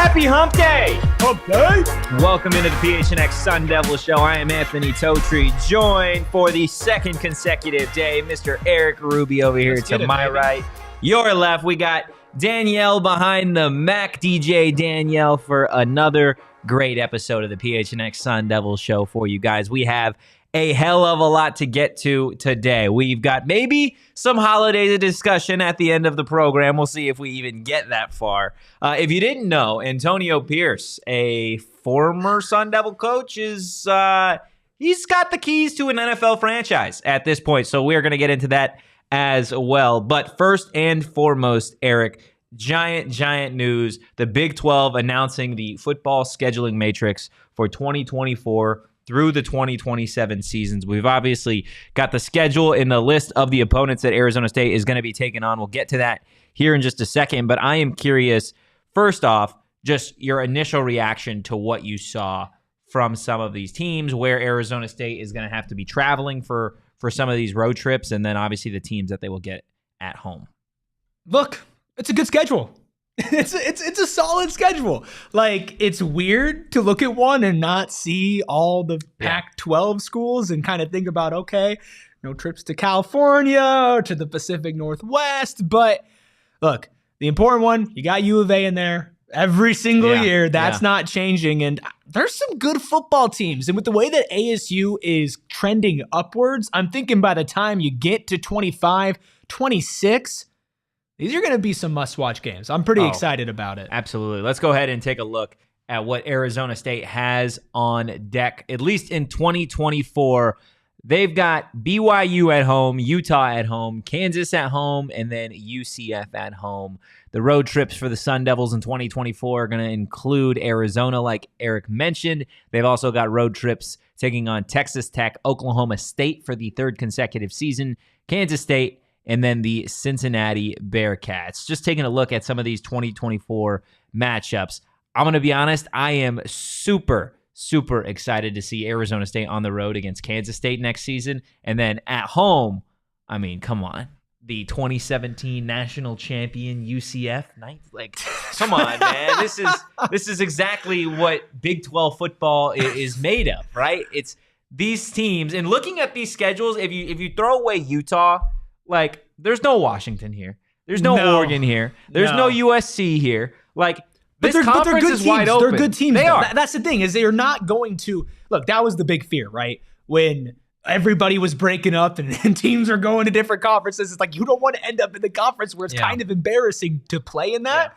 Happy Hump Day! Hump Day! Welcome into the PHNX Sun Devils show. I am Anthony Totri, joined for the second consecutive day, Mr. Erik Ruby over here to my right. Your left, we got Danielle behind the Mac, DJ Danielle, for another great episode of the PHNX Sun Devils show for you guys. We have a hell of a lot to get to today. We've got maybe some holiday discussion at the end of the program. We'll see if we even get that far. If you didn't know, Antonio Pierce, a former Sun Devil coach, he's got the keys to an NFL franchise at this point. So we're going to get into that as well. But first and foremost, Erik, giant news. The Big 12 announcing the football scheduling matrix for 2024 through the 2027 seasons. We've obviously got the schedule in the list of the opponents that Arizona State is going to be taking on. We'll get to that here in just a second, but I am curious, first off, just your initial reaction to what you saw from some of these teams, where Arizona State is going to have to be traveling for some of these road trips, and then obviously the teams that they will get at home. Look, it's a good schedule. It's a solid schedule. Like, it's weird to look at one and not see all the Pac-12 schools and kind of think about, okay, no trips to California or to the Pacific Northwest. But look, the important one, you got U of A in there every single year. That's not changing. And there's some good football teams. And with the way that ASU is trending upwards, I'm thinking by the time you get to 25, 26, these are going to be some must-watch games. I'm pretty excited about it. Absolutely. Let's go ahead and take a look at what Arizona State has on deck, at least in 2024. They've got BYU at home, Utah at home, Kansas at home, and then UCF at home. The road trips for the Sun Devils in 2024 are going to include Arizona, like Erik mentioned. They've also got road trips taking on Texas Tech, Oklahoma State for the third consecutive season, Kansas State, and then the Cincinnati Bearcats. Just taking a look at some of these 2024 matchups. I'm going to be honest, I am super excited to see Arizona State on the road against Kansas State next season. And then at home, I mean, come on. The 2017 national champion UCF. Like, come on, man. This is exactly what Big 12 football is made of, right? It's these teams. And looking at these schedules, if you throw away Utah, like, there's no Washington here. There's no Oregon here. There's no USC here. Like, this conference is wide open. They're good teams. They are. That's the thing, is they're not going to – look, that was the big fear, right? When everybody was breaking up and teams are going to different conferences. It's like, you don't want to end up in the conference where it's kind of embarrassing to play in that.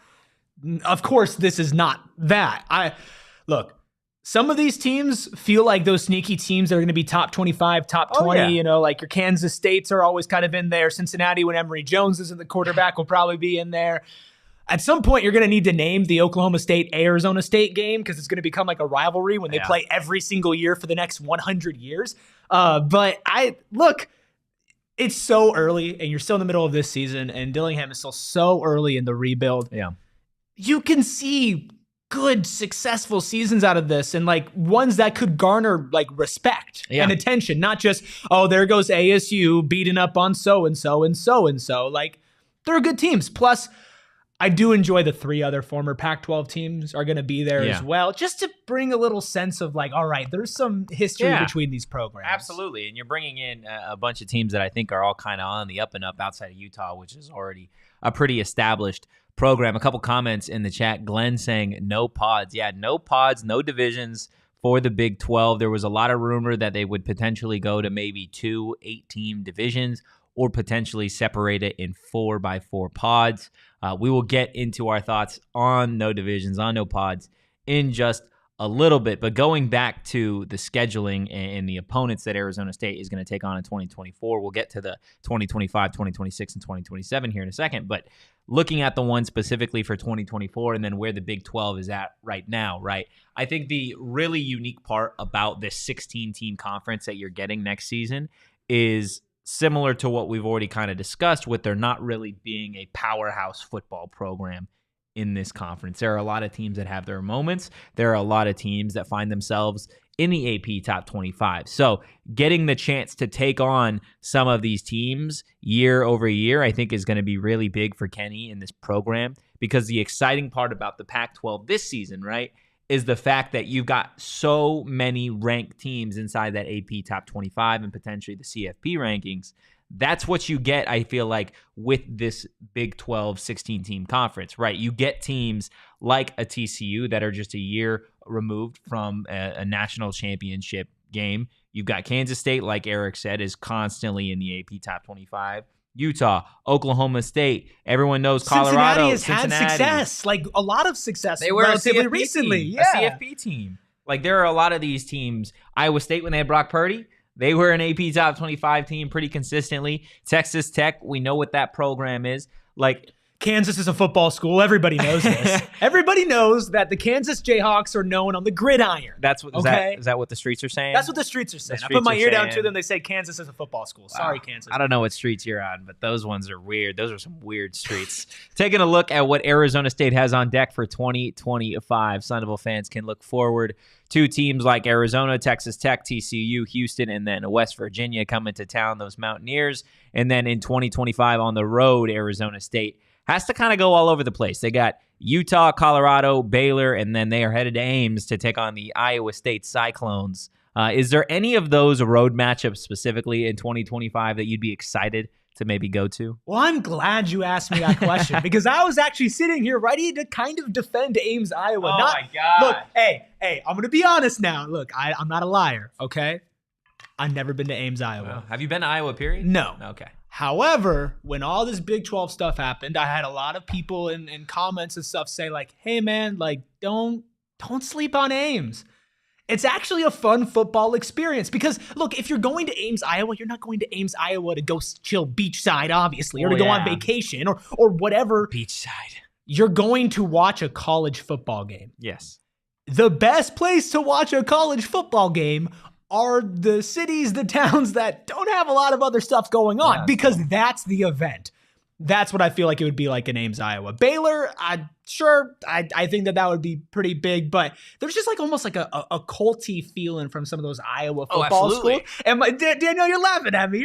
Yeah. Of course, this is not that. Look, some of these teams feel like those sneaky teams that are going to be top 25, top 20, you know, like your Kansas States are always kind of in there. Cincinnati, when Emory Jones isn't the quarterback, will probably be in there. At some point, you're going to need to name the Oklahoma State-Arizona State game, because it's going to become like a rivalry when they play every single year for the next 100 years. But look, it's so early, and you're still in the middle of this season, and Dillingham is still so early in the rebuild. Yeah, you can see good, successful seasons out of this, and like ones that could garner like respect and attention, not just, oh, there goes ASU beating up on so-and-so and so-and-so. Like, they're good teams. Plus, I do enjoy the three other former Pac-12 teams are going to be there as well, just to bring a little sense of like, all right, there's some history between these programs. Absolutely. And you're bringing in a bunch of teams that I think are all kind of on the up and up outside of Utah, which is already a pretty established program. A couple comments in the chat. Glenn saying no pods. Yeah, no pods, no divisions for the Big 12. There was a lot of rumor that they would potentially go to maybe 2 8-team divisions, or potentially separate it in 4x4 pods. We will get into our thoughts on no divisions, on no pods in just a little bit. But going back to the scheduling and the opponents that Arizona State is going to take on in 2024, we'll get to the 2025, 2026, and 2027 here in a second. But looking at the one specifically for 2024 and then where the Big 12 is at right now, right? I think the really unique part about this 16-team conference that you're getting next season is similar to what we've already kind of discussed, with there not really being a powerhouse football program in this conference. There are a lot of teams that have their moments. There are a lot of teams that find themselves in the AP Top 25. So getting the chance to take on some of these teams year over year, I think is going to be really big for Kenny in this program, because the exciting part about the Pac-12 this season, right, is the fact that you've got so many ranked teams inside that AP Top 25 and potentially the CFP rankings. That's what you get, I feel like, with this Big 12 16-team conference, right? You get teams like a TCU that are just a year removed from a national championship game. You've got Kansas State, like Erik said, is constantly in the AP Top 25. Utah, Oklahoma State, everyone knows Colorado. Cincinnati has had success, like a lot of success. They were relatively a recently. Team, a CFP team. Like there are a lot of these teams. Iowa State, when they had Brock Purdy, they were an AP Top 25 team pretty consistently. Texas Tech, we know what that program is. Like Kansas is a football school. Everybody knows this. Everybody knows that the Kansas Jayhawks are known on the gridiron. That's what. Okay? Is that what the streets are saying? That's what the streets are saying. I put my ear down to them. They say Kansas is a football school. Sorry, Kansas. I don't know what streets you're on, but those ones are weird. Those are some weird streets. Taking a look at what Arizona State has on deck for 2025, Sun Devil fans can look forward to teams like Arizona, Texas Tech, TCU, Houston, and then West Virginia coming to town, those Mountaineers. And then in 2025 on the road, Arizona State has to kind of go all over the place. They got Utah, Colorado, Baylor, and then they are headed to Ames to take on the Iowa State Cyclones. Is there any of those road matchups specifically in 2025 that you'd be excited to maybe go to? Well, I'm glad you asked me that question because I was actually sitting here ready to kind of defend Ames, Iowa. Oh, my God. Look, hey, I'm going to be honest now. Look, I'm not a liar, okay? I've never been to Ames, Iowa. Well, have you been to Iowa, period? No. Okay. However, when all this Big 12 stuff happened, I had a lot of people in comments and stuff say like, hey, man, like, don't sleep on Ames. It's actually a fun football experience because, look, if you're going to Ames, Iowa, you're not going to Ames, Iowa to go chill beachside, obviously, or to go on vacation or whatever. Beachside. You're going to watch a college football game. Yes. The best place to watch a college football game are the cities, the towns that don't have a lot of other stuff going on because that's the event. That's what I feel like it would be like in Ames, Iowa. Baylor, I think that would be pretty big, but there's just like almost like a culty feeling from some of those Iowa football schools. And Daniel, you're laughing at me.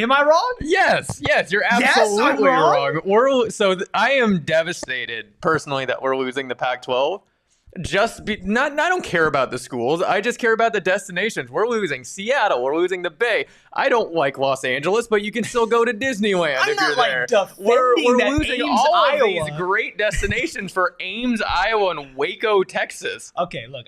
Am I wrong? Yes, you're absolutely wrong. I am devastated personally that we're losing the Pac-12. I don't care about the schools. I just care about the destinations. We're losing Seattle. We're losing the Bay. I don't like Los Angeles, but you can still go to Disneyland if you're there. We're losing Ames, all Iowa. of these great destinations for Ames, Iowa, and Waco, Texas. Okay, look,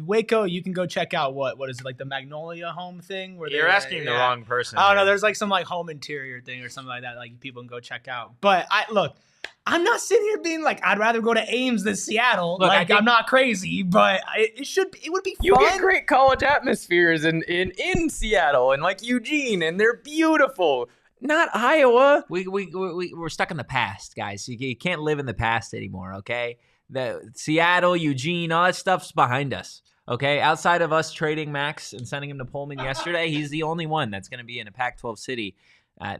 Waco, you can go check out what is it, like the Magnolia Home thing? Where you're asking the wrong person. I don't know. There's like some like home interior thing or something like that. Like people can go check out. But I'm not sitting here being like, I'd rather go to Ames than Seattle. Look, I'm not crazy, but it would be fun. You get great college atmospheres in Seattle and like Eugene, and they're beautiful. Not Iowa. We're stuck in the past, guys. You can't live in the past anymore, okay? The Seattle, Eugene, all that stuff's behind us, okay? Outside of us trading Max and sending him to Pullman yesterday, he's the only one that's going to be in a Pac-12 city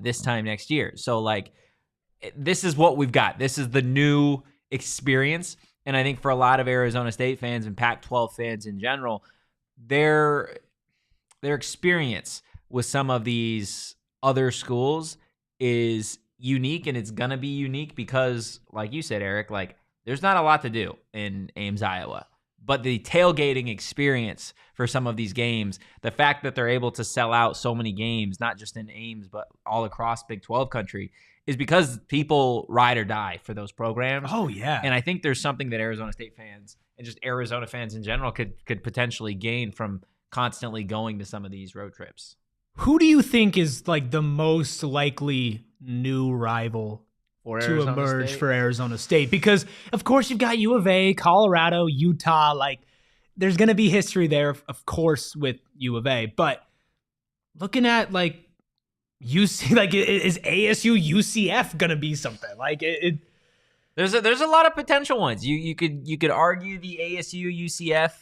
this time next year. So, like, this is what we've got. This is the new experience. And I think for a lot of Arizona State fans and Pac-12 fans in general, their experience with some of these other schools is unique, and it's going to be unique because, like you said, Erik, like there's not a lot to do in Ames, Iowa. But the tailgating experience for some of these games, the fact that they're able to sell out so many games, not just in Ames, but all across Big 12 country, is because people ride or die for those programs. Oh, yeah. And I think there's something that Arizona State fans and just Arizona fans in general could potentially gain from constantly going to some of these road trips. Who do you think is like the most likely new rival to emerge for Arizona State? Because, of course, you've got U of A, Colorado, Utah. Like, there's going to be history there, of course, with U of A. But looking at, like, UC, like, is ASU UCF going to be something? Like, there's a lot of potential ones. You could argue the ASU UCF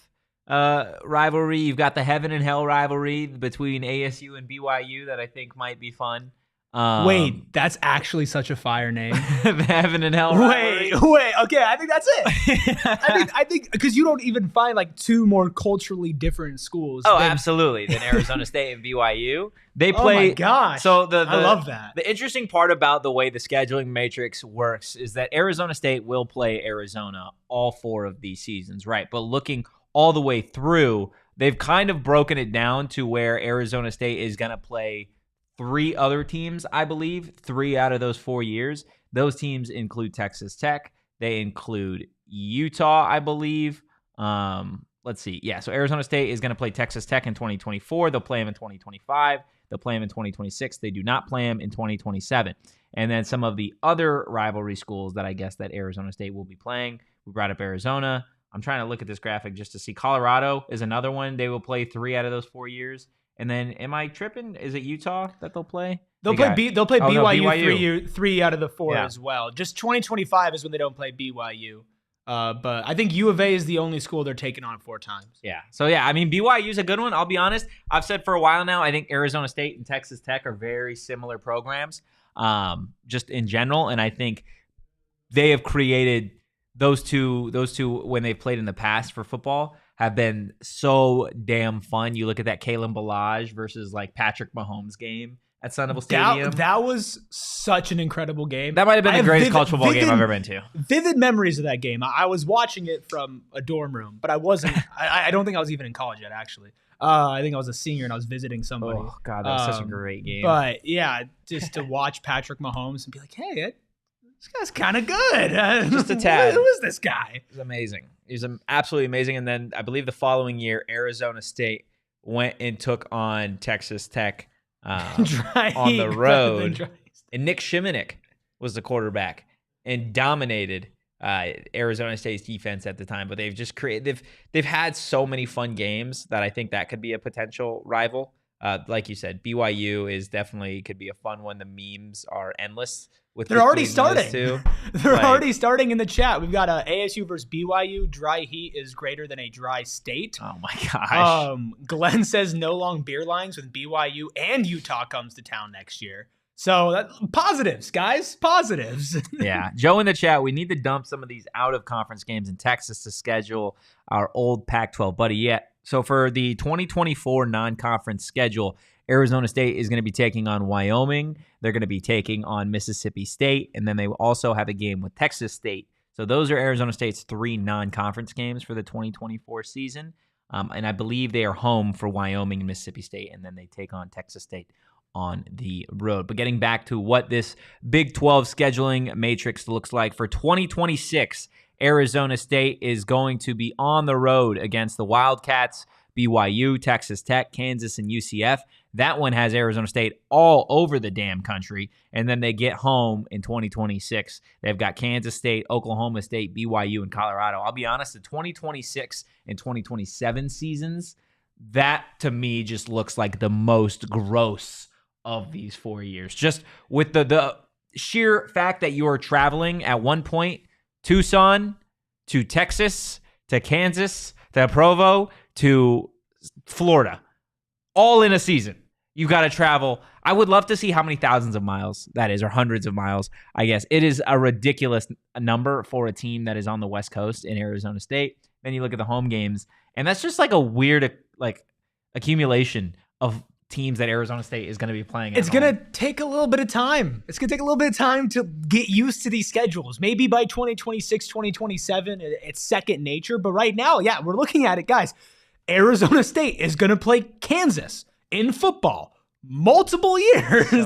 rivalry. You've got the heaven and hell rivalry between ASU and BYU that I think might be fun. Wait, that's actually such a fire name. The Heaven and Hell. Wait. Okay, I think that's it. I think because you don't even find like two more culturally different schools. Oh, absolutely. Than Arizona State and BYU. They play. Oh my gosh! So I love that. The interesting part about the way the scheduling matrix works is that Arizona State will play Arizona all 4 of these seasons, right? But looking all the way through, they've kind of broken it down to where Arizona State is going to play 3 other teams, I believe, 3 out of those 4 years. Those teams include Texas Tech. They include Utah, I believe. Let's see. Yeah, so Arizona State is going to play Texas Tech in 2024. They'll play them in 2025. They'll play them in 2026. They do not play them in 2027. And then some of the other rivalry schools that I guess that Arizona State will be playing. We brought up Arizona. I'm trying to look at this graphic just to see. Colorado is another one. They will play 3 out of those 4 years. And then, am I tripping? Is it Utah that they'll play? They'll play BYU, BYU. 3 out of the 4 as well. Just 2025 is when they don't play BYU. But I think U of A is the only school they're taking on 4 times. Yeah. So, yeah, I mean, BYU is a good one. I'll be honest. I've said for a while now, I think Arizona State and Texas Tech are very similar programs, just in general. And I think they have created those two when they've played in the past for football have been so damn fun. You look at that Kalen Ballage versus like Patrick Mahomes game at Sun Devil Stadium. That was such an incredible game. That might have been the greatest college football game I've ever been to. Vivid memories of that game. I was watching it from a dorm room, but I wasn't. I don't think I was even in college yet, actually. I think I was a senior and I was visiting somebody. Oh, God, that was such a great game. But, yeah, just to watch Patrick Mahomes and be like, hey, this guy's kind of good. Just a tad. Who is this guy? It was amazing. He was absolutely amazing. And then I believe the following year, Arizona State went and took on Texas Tech on the road. And Nick Shimonik was the quarterback and dominated Arizona State's defense at the time. But they've just they've had so many fun games that I think that could be a potential rival. Like you said, BYU is definitely could be a fun one. The memes are endless. They're already starting. They're Like, already starting in the chat. We've got ASU versus BYU. Dry heat is greater than a dry state. Oh my gosh. Glenn says no long beer lines when BYU and Utah comes to town next year. So positives, guys, positives. Yeah. Joe in the chat, we need to dump some of these out-of-conference games in Texas to schedule our old Pac-12 buddy. Yeah. So for the 2024 non-conference schedule, Arizona State is going to be taking on Wyoming. They're going to be taking on Mississippi State. And then they will also have a game with Texas State. So those are Arizona State's 3 non-conference games for the 2024 season. And I believe they are home for Wyoming and Mississippi State. And then they take on Texas State on the road. But getting back to what this Big 12 scheduling matrix looks like for 2026, Arizona State is going to be on the road against the Wildcats, BYU, Texas Tech, Kansas, and UCF. That one has Arizona State all over the damn country. And then they get home in 2026. They've got Kansas State, Oklahoma State, BYU, and Colorado. I'll be honest, the 2026 and 2027 seasons, that to me just looks like the most gross of these 4 years. Just with the sheer fact that you are traveling at one point, Tucson to Texas to Kansas to Provo to Florida, all in a season. You got to travel. I would love to see how many thousands of miles that is, or hundreds of miles, I guess. It is a ridiculous number for a team that is on the West Coast in Arizona State. Then you look at the home games, and that's just like a weird accumulation of teams that Arizona State is going to be playing. It's going to take a little bit of time. It's going to take a little bit of time to get used to these schedules. Maybe by 2026, 2027, it's second nature. But right now, yeah, we're looking at it, guys. Arizona State is going to play Kansas in football multiple years. So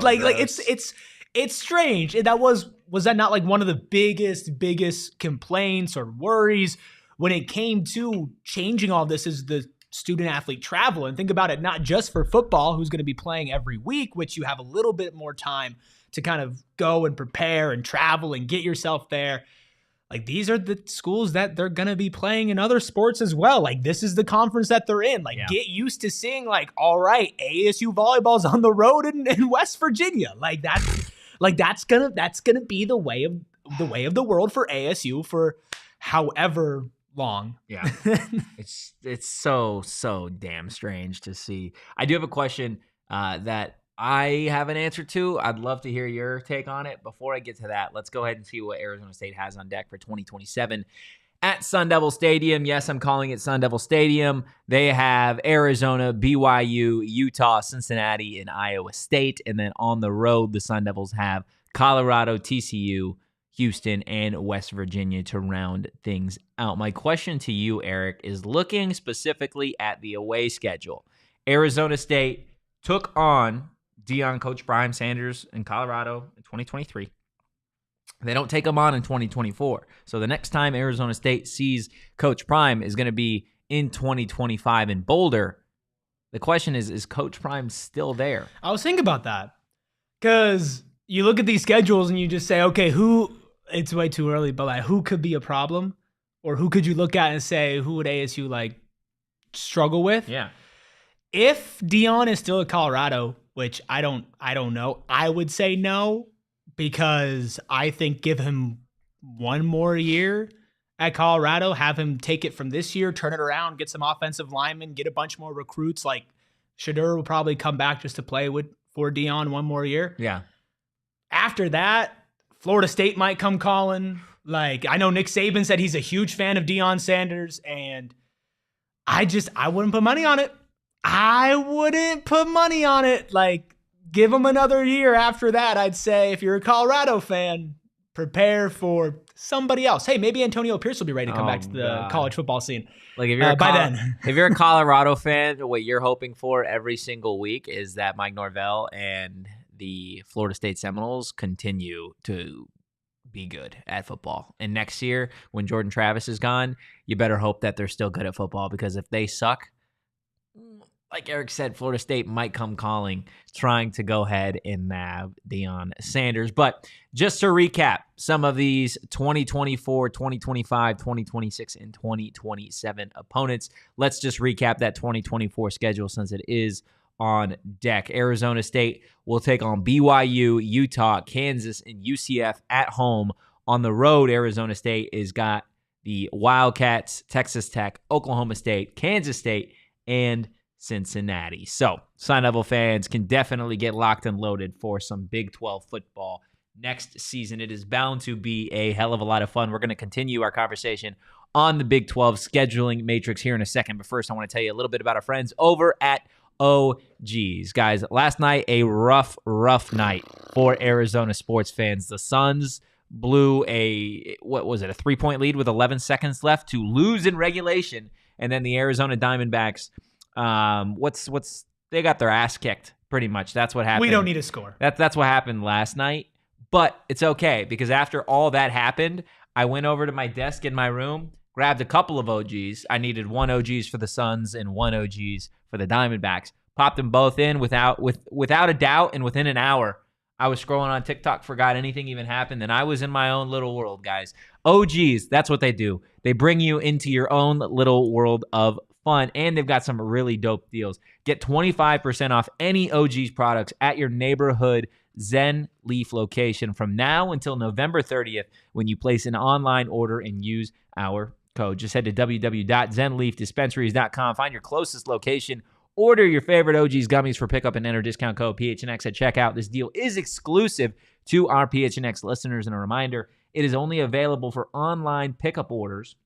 it's strange. And was that not like one of the biggest complaints or worries when it came to changing all this is the student athlete travel? And think about it, not just for football, who's going to be playing every week, which you have a little bit more time to kind of go and prepare and travel and get yourself there. Like, these are the schools that they're going to be playing in other sports as well. Like, this is the conference that they're in. Like, Get used to seeing, like, all right, ASU volleyball's on the road in West Virginia. That's gonna be the way of the world for ASU for however long. Yeah. It's so damn strange to see. I do have a question that I have an answer to. I'd love to hear your take on it. Before I get to that, let's go ahead and see what Arizona State has on deck for 2027 at Sun Devil Stadium. Yes, I'm calling it Sun Devil Stadium. They have Arizona, BYU, Utah, Cincinnati, and Iowa State. And then on the road, the Sun Devils have Colorado, TCU, Houston, and West Virginia to round things out. My question to you, Erik, is looking specifically at the away schedule. Arizona State took on Coach Brian Sanders in Colorado in 2023. They don't take him on in 2024. So the next time Arizona State sees Coach Prime is going to be in 2025 in Boulder. The question is Coach Prime still there? I was thinking about that because you look at these schedules and you just say, okay, it's way too early, but like who could be a problem? Or who could you look at and say, who would ASU like struggle with? Yeah. If Deion is still at Colorado, which I don't know, I would say no, because I think give him one more year at Colorado, have him take it from this year, turn it around, get some offensive linemen, get a bunch more recruits. Like Shedeur will probably come back just to play for Deion one more year. Yeah. After that, Florida State might come calling. Like I know Nick Saban said he's a huge fan of Deion Sanders, and I wouldn't put money on it. I wouldn't put money on it. Like, give him another year after that. I'd say if you're a Colorado fan, prepare for somebody else. Hey, maybe Antonio Pierce will be ready to come back to the college football scene. Like if you're by then. If you're a Colorado fan, what you're hoping for every single week is that Mike Norvell and the Florida State Seminoles continue to be good at football. And next year, when Jordan Travis is gone, you better hope that they're still good at football, because if they suck, like Erik said, Florida State might come calling, trying to go ahead and nab Deion Sanders. But just to recap some of these 2024, 2025, 2026, and 2027 opponents, let's just recap that 2024 schedule since it is on deck. Arizona State will take on BYU, Utah, Kansas, and UCF at home. On the road, Arizona State has got the Wildcats, Texas Tech, Oklahoma State, Kansas State, and Cincinnati. So Sun Devil fans can definitely get locked and loaded for some Big 12 football next season. It is bound to be a hell of a lot of fun. We're going to continue our conversation on the Big 12 scheduling matrix here in a second. But first, I want to tell you a little bit about our friends over at OGs. Guys, last night, a rough night for Arizona sports fans. The Suns blew a 3-point lead with 11 seconds left to lose in regulation. And then the Arizona Diamondbacks, they got their ass kicked pretty much. That's what happened. We don't need a score. That's what happened last night. But it's okay, because after all that happened, I went over to my desk in my room, grabbed a couple of OGs. I needed one OGs for the Suns and one OGs for the Diamondbacks. Popped them both in without a doubt, and within an hour, I was scrolling on TikTok, forgot anything even happened, and I was in my own little world, guys. OGs, that's what they do. They bring you into your own little world of fun, and they've got some really dope deals. Get 25% off any OGs products at your neighborhood Zen Leaf location from now until November 30th when you place an online order and use our code. Just head to www.zenleafdispensaries.com, find your closest location, order your favorite OGs gummies for pickup, and enter discount code PHNX at checkout. This deal is exclusive to our PHNX listeners, and a reminder, it is only available for online pickup orders.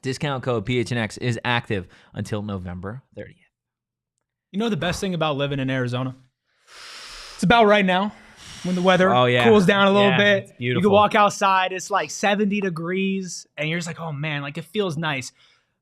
Discount code PHNX is active until November 30th. You know the best thing about living in Arizona? It's about right now when the weather cools down a little bit. It's beautiful. You can walk outside. It's like 70 degrees, and you're just like, oh, man, like it feels nice.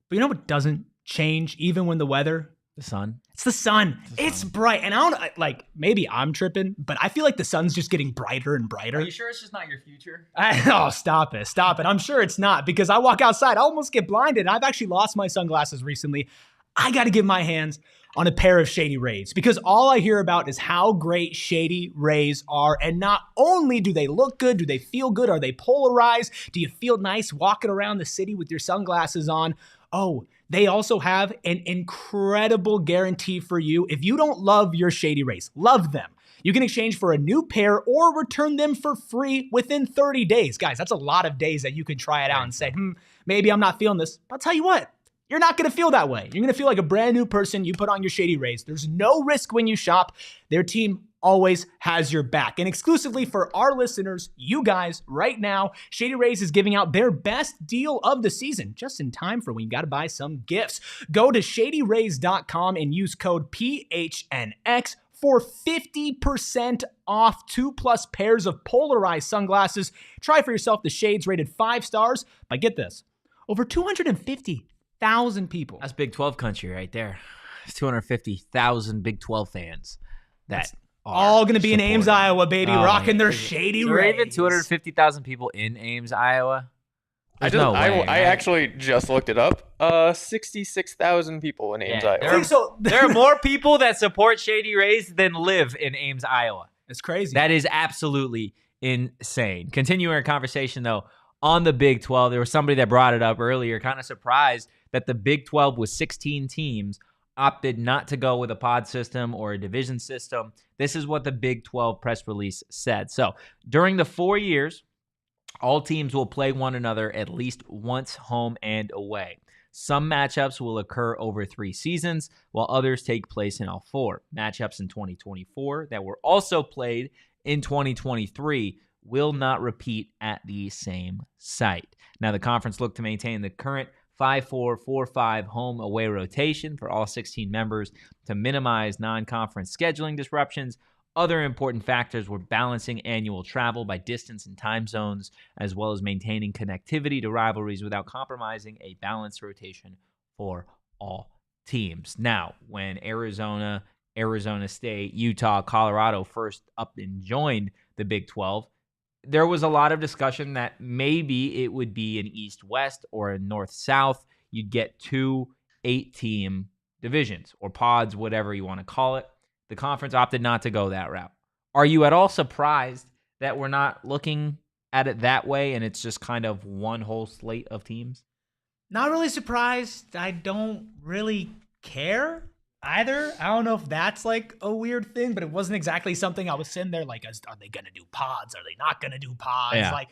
But you know what doesn't change even when the weather? The sun. It's the sun. It's bright. And I don't like, maybe I'm tripping, but I feel like the sun's just getting brighter and brighter. Are you sure it's just not your future? Oh, stop it. I'm sure it's not, because I walk outside, I almost get blinded. I've actually lost my sunglasses recently. I got to get my hands on a pair of Shady Rays, because all I hear about is how great Shady Rays are. And not only do they look good, do they feel good? Are they polarized? Do you feel nice walking around the city with your sunglasses on? Oh, they also have an incredible guarantee for you. If you don't love your Shady Rays, love them, you can exchange for a new pair or return them for free within 30 days. Guys, that's a lot of days that you can try it out and say, maybe I'm not feeling this. But I'll tell you what, you're not going to feel that way. You're going to feel like a brand new person. You put on your Shady Rays. There's no risk when you shop. Their team always has your back. And exclusively for our listeners, you guys, right now, Shady Rays is giving out their best deal of the season, just in time for when you got to buy some gifts. Go to shadyrays.com and use code PHNX for 50% off 2+ pairs of polarized sunglasses. Try for yourself the shades rated 5 stars by, get this, over 250,000 people. That's Big 12 country right there. It's 250,000 Big 12 fans that all going to be in Ames, Iowa, baby, rocking their Shady Rays. Even 250,000 people in Ames, Iowa. I actually just looked it up. 66,000 people in Ames, Iowa. There are more people that support Shady Rays than live in Ames, Iowa. It's crazy. That is absolutely insane. Continuing our conversation, though, on the Big 12, there was somebody that brought it up earlier, kind of surprised that the Big 12 with 16 teams opted not to go with a pod system or a division system. This is what the Big 12 press release said. So during the 4 years, all teams will play one another at least once home and away. Some matchups will occur over 3 seasons, while others take place in all 4. Matchups in 2024 that were also played in 2023 will not repeat at the same site. Now, the conference looked to maintain the current 5-4-4-5 home-away rotation for all 16 members to minimize non-conference scheduling disruptions. Other important factors were balancing annual travel by distance and time zones, as well as maintaining connectivity to rivalries without compromising a balanced rotation for all teams. Now, when Arizona State, Utah, Colorado first up and joined the Big 12, there was a lot of discussion that maybe it would be an East-West or a North-South. You'd get 2 8-team divisions or pods, whatever you want to call it. The conference opted not to go that route. Are you at all surprised that we're not looking at it that way and it's just kind of one whole slate of teams? Not really surprised. I don't really care either. I don't know if that's like a weird thing, but it wasn't exactly something I was sitting there like, are they going to do pods? Are they not going to do pods? Yeah. Like,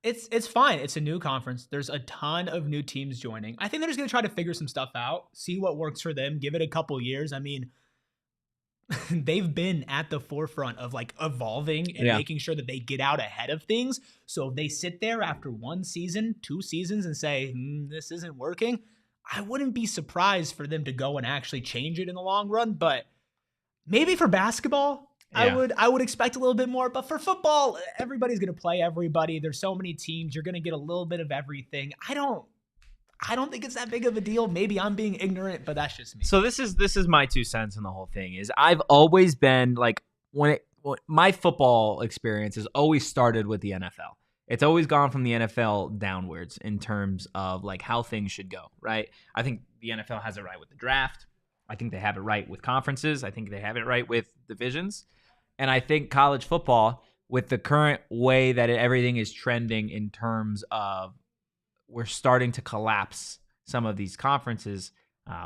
it's fine. It's a new conference. There's a ton of new teams joining. I think they're just going to try to figure some stuff out, see what works for them, give it a couple years. I mean, they've been at the forefront of like evolving and making sure that they get out ahead of things. So if they sit there after 1 season, 2 seasons and say, this isn't working, I wouldn't be surprised for them to go and actually change it in the long run. But maybe for basketball, I would expect a little bit more. But for football, everybody's going to play everybody. There's so many teams. You're going to get a little bit of everything. I don't think it's that big of a deal. Maybe I'm being ignorant, but that's just me. So this is my 2 cents in the whole thing. Is I've always been like my football experience has always started with the NFL. It's always gone from the NFL downwards in terms of like how things should go, right? I think the NFL has it right with the draft. I think they have it right with conferences. I think they have it right with divisions. And I think college football, with the current way that everything is trending in terms of we're starting to collapse some of these conferences,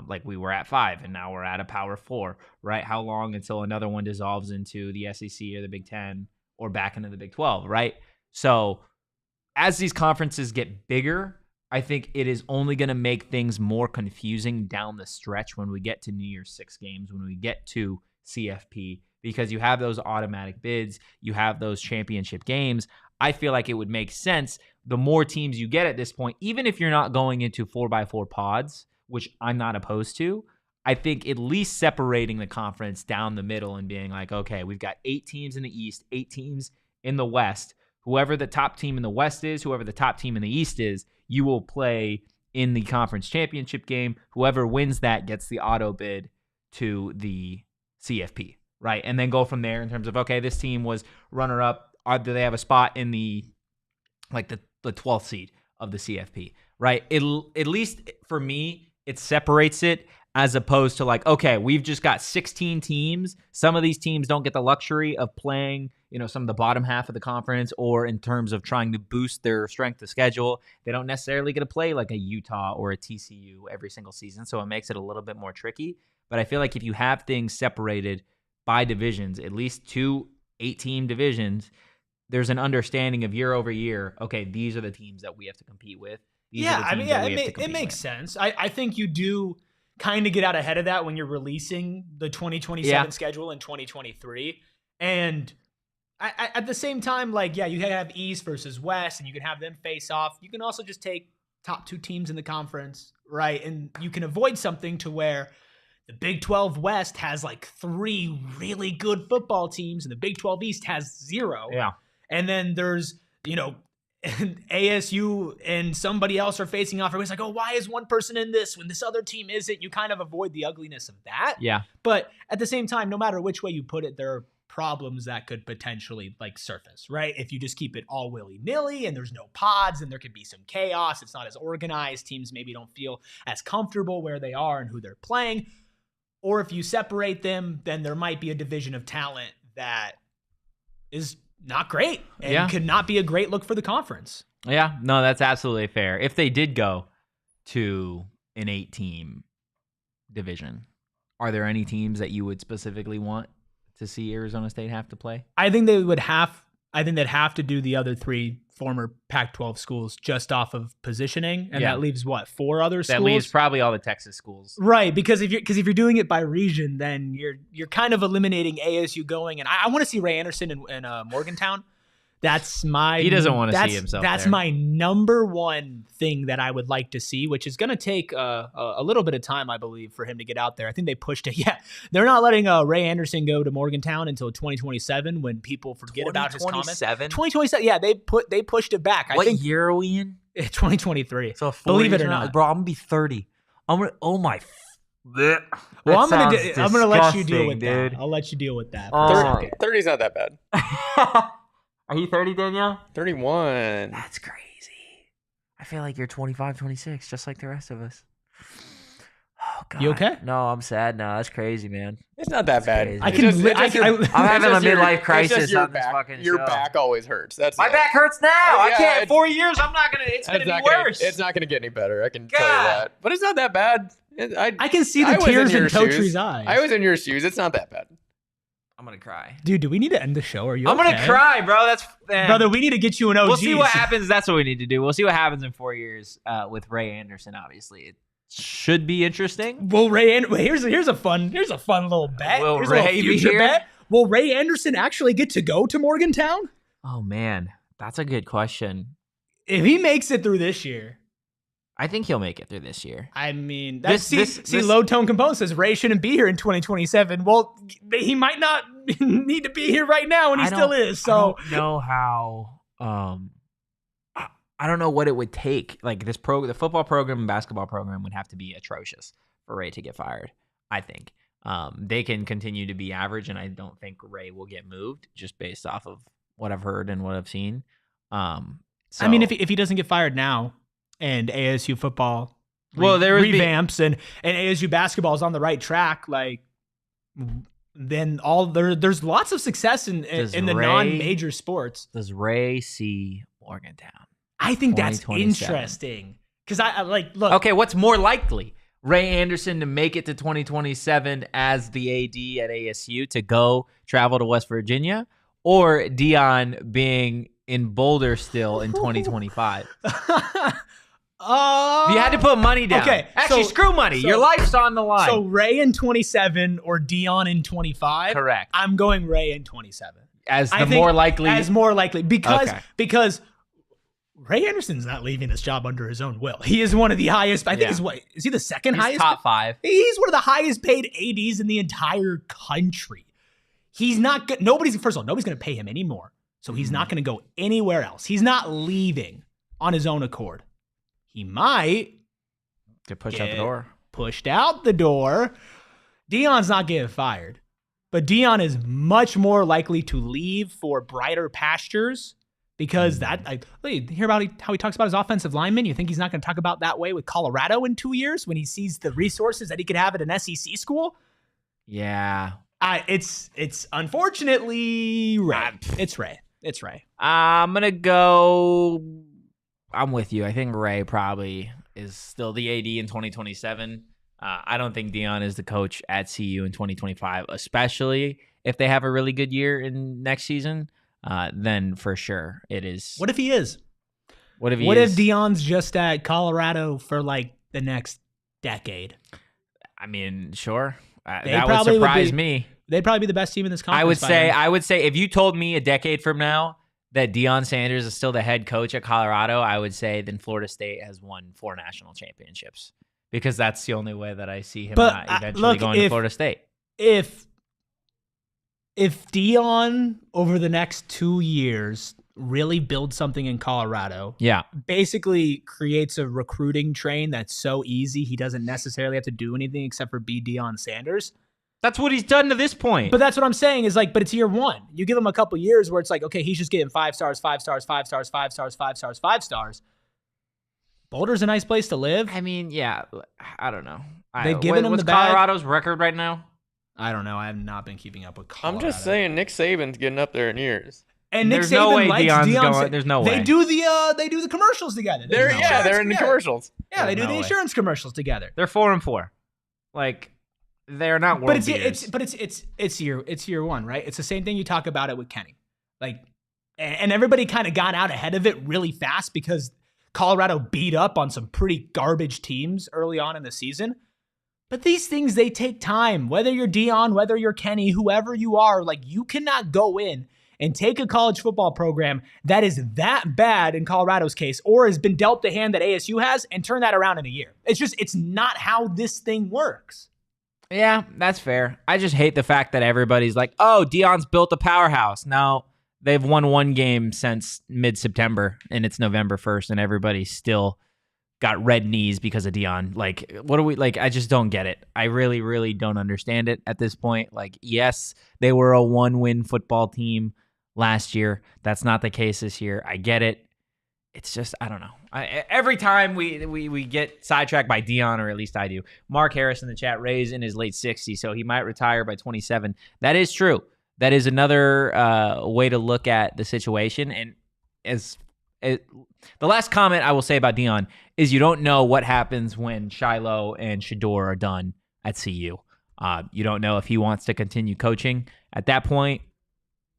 like we were at 5 and now we're at a Power 4, right? How long until another one dissolves into the SEC or the Big 10 or back into the Big 12, right? So as these conferences get bigger, I think it is only going to make things more confusing down the stretch when we get to New Year's 6 games, when we get to CFP, because you have those automatic bids, you have those championship games. I feel like it would make sense the more teams you get at this point, even if you're not going into 4x4 pods, which I'm not opposed to, I think at least separating the conference down the middle and being like, okay, we've got 8 teams in the East, 8 teams in the West. Whoever the top team in the West is, whoever the top team in the East is, you will play in the conference championship game. Whoever wins that gets the auto bid to the CFP, right? And then go from there in terms of, okay, this team was runner-up. Do they have a spot in the 12th seed of the CFP, right? At least for me, it separates it as opposed to like, okay, we've just got 16 teams. Some of these teams don't get the luxury of playing, some of the bottom half of the conference, or in terms of trying to boost their strength of schedule, they don't necessarily get to play like a Utah or a TCU every single season. So it makes it a little bit more tricky. But I feel like if you have things separated by divisions, at least 2 8-team divisions, there's an understanding of year over year, okay, these are the teams that we have to compete with. It makes sense. I think you do kind of get out ahead of that when you're releasing the 2027 schedule in 2023. And at the same time, like, yeah, you can have East versus West, and you can have them face off. You can also just take top 2 teams in the conference, right? And you can avoid something to where the Big 12 West has like 3 really good football teams, and the Big 12 East has 0. Yeah. And then there's, ASU and somebody else are facing off. Everybody's like, oh, why is one person in this when this other team isn't? You kind of avoid the ugliness of that. Yeah. But at the same time, no matter which way you put it, there are problems that could potentially like surface, right? If you just keep it all willy-nilly and there's no pods and there could be some chaos, it's not as organized, teams maybe don't feel as comfortable where they are and who they're playing. Or if you separate them, then there might be a division of talent that is not great and could not be a great look for the conference. Yeah, no, that's absolutely fair. If they did go to an 8-team division, are there any teams that you would specifically want to see Arizona State have to play? I think they'd have to do the other 3 former Pac-12 schools just off of positioning, and that leaves 4 other schools. That leaves probably all the Texas schools, right? Because if you're doing it by region, then you're kind of eliminating ASU going. And I want to see Ray Anderson in Morgantown. He doesn't want to see himself. That's there. My number one thing that I would like to see, which is going to take a little bit of time, I believe, for him to get out there. I think they pushed it. Yeah, they're not letting Ray Anderson go to Morgantown until 2027. When people forget about his comments. 2027. Yeah, they pushed it back. What year are we in? 2023. So believe it or not, bro, I'm gonna be 30. Oh my. Well, I'm gonna let you deal with that. I'll let you deal with that. 30's not that bad. Are you 30, Danielle? 31. That's crazy. I feel like you're 25, 26, just like the rest of us. Oh, God. You okay? No, I'm sad. No, that's crazy, man. It's not that bad. I'm having a midlife crisis on this fucking Your show. back always hurts. My back hurts now. I can't. 4 years. I'm not gonna. It's gonna be worse. It's not gonna get any better. I can tell you that. But it's not that bad. I can see the tears in Totri's eyes. I was in your shoes. It's not that bad. I'm gonna cry. Dude, do we need to end the show? Are you I'm gonna cry, bro. Brother, we need to get you an OG. We'll see what happens. That's what we need to do. We'll see what happens in 4 years with Ray Anderson, obviously. It should be interesting. Well, here's a fun little bet. Will Ray be here? Bet. Will Ray Anderson actually get to go to Morgantown? Oh man, that's a good question. If he makes it through this year, I think he'll make it through this year. I mean, Low Tone Compone says Ray shouldn't be here in 2027. Well, he might not need to be here right now, and he still is. So I don't know how. I don't know what it would take. Like the football program and basketball program would have to be atrocious for Ray to get fired. I think they can continue to be average, and I don't think Ray will get moved just based off of what I've heard and what I've seen. I mean, if he doesn't get fired now, and ASU football revamps and ASU basketball is on the right track, like then there's lots of success in the non-major sports. Does Ray see Morgantown? I think that's interesting because I look. Okay, what's more likely? Ray Anderson to make it to 2027 as the AD at ASU to go travel to West Virginia, or Dion being in Boulder still in 2025? If you had to put money down. Okay. Actually, screw money. Your life's on the line. So Ray in 27 or Dion in 25? Correct. I'm going Ray in 27. As more likely because Ray Anderson's not leaving this job under his own will. He is one of the highest. I think is he the second highest? Top 5. He's one of the highest paid ADs in the entire country. He's not good. Nobody's going to pay him anymore. So he's not going to go anywhere else. He's not leaving on his own accord. He might get pushed out the door. Pushed out the door. Dion's not getting fired, but Dion is much more likely to leave for brighter pastures because you hear about how he talks about his offensive linemen. You think he's not going to talk about that way with Colorado in 2 years when he sees the resources that he could have at an SEC school? Yeah. It's unfortunately Ray. It's Ray. I'm going to go. I'm with you. I think Ray probably is still the AD in 2027. I don't think Dion is the coach at CU in 2025, especially if they have a really good year in next season. Then for sure it is. What if he is? What if Dion's just at Colorado for like the next decade? I mean, sure. That would surprise me. They'd probably be the best team in this conference. I would say if you told me a decade from now that Deion Sanders is still the head coach at Colorado, I would say then Florida State has won 4 national championships, because that's the only way that I see him not eventually going to Florida State. If Deion over the next 2 years really builds something in Colorado, basically creates a recruiting train that's so easy he doesn't necessarily have to do anything except for be Deion Sanders. That's what he's done to this point. But that's what I'm saying is like, but it's year 1. You give him a couple years where it's like, okay, he's just getting 5 stars, 5 stars, 5 stars, 5 stars, 5 stars, 5 stars. Boulder's a nice place to live. I mean, yeah, I don't know. They've given him the bag. What's Colorado's record right now? I don't know. I have not been keeping up with Colorado. I'm just saying, Nick Saban's getting up there in years. And Nick There's Saban no way likes Deion's Deion. going. There's no way. They do the commercials together. They're in the commercials. Yeah, they do No the way. insurance commercials together. They're 4-4. Like, they're not world beaters. It's year 1, right? It's the same thing you talk about it with Kenny. Like, and everybody kind of got out ahead of it really fast because Colorado beat up on some pretty garbage teams early on in the season. But these things, they take time. Whether you're Deion, whether you're Kenny, whoever you are, like, you cannot go in and take a college football program that is that bad in Colorado's case, or has been dealt the hand that ASU has, and turn that around in a year. It's not how this thing works. Yeah, that's fair. I just hate the fact that everybody's like, oh, Deion's built a powerhouse. No, they've won 1 game since mid-September, and it's November 1st, and everybody's still got red knees because of Deion. Like, what are we, like, I just don't get it. I really, really don't understand it at this point. Like, yes, they were a 1-win football team last year. That's not the case this year. I get it. It's just, I don't know. Every time we get sidetracked by Deion, or at least I do. Mark Harris in the chat, Ray's in his late 60s, so he might retire by 27. That is true. That is another way to look at the situation. And the last comment I will say about Deion is you don't know what happens when Shiloh and Shador are done at CU. You don't know if he wants to continue coaching at that point,